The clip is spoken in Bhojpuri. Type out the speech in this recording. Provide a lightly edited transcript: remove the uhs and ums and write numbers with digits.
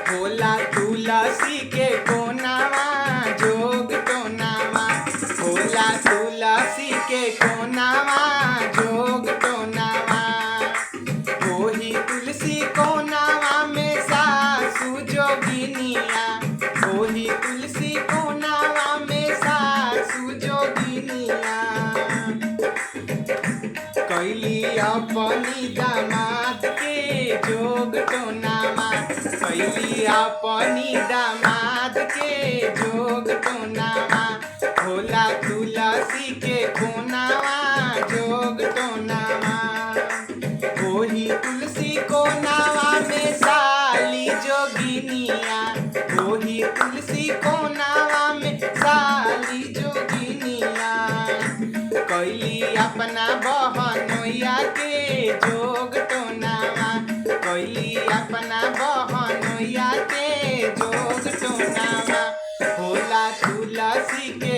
होला तुलसी के कोनावा जोग टोनावा, होला तुलसी के कोनावा जोग टोनावा। ओही तुलसी कोनावा में सासु जोगिनिया, ओही तुलसी कोनावा में सासु जोगिनिया। कैली अपनी दामाद के जोग टोनावा, कैली अपनी दामाद के जोग टोनावा। होला तुलसी के कोनावा जोग टोनावा। ओही तुलसी कोनावा में साली जोगिनिया, ओही तुलसी कोनावा में साली जोगिनिया। कैली अपना बहनोइया के जोग टोनावा, कैली अपना बहनोइया के जोग टोनावा। होला तुलसी के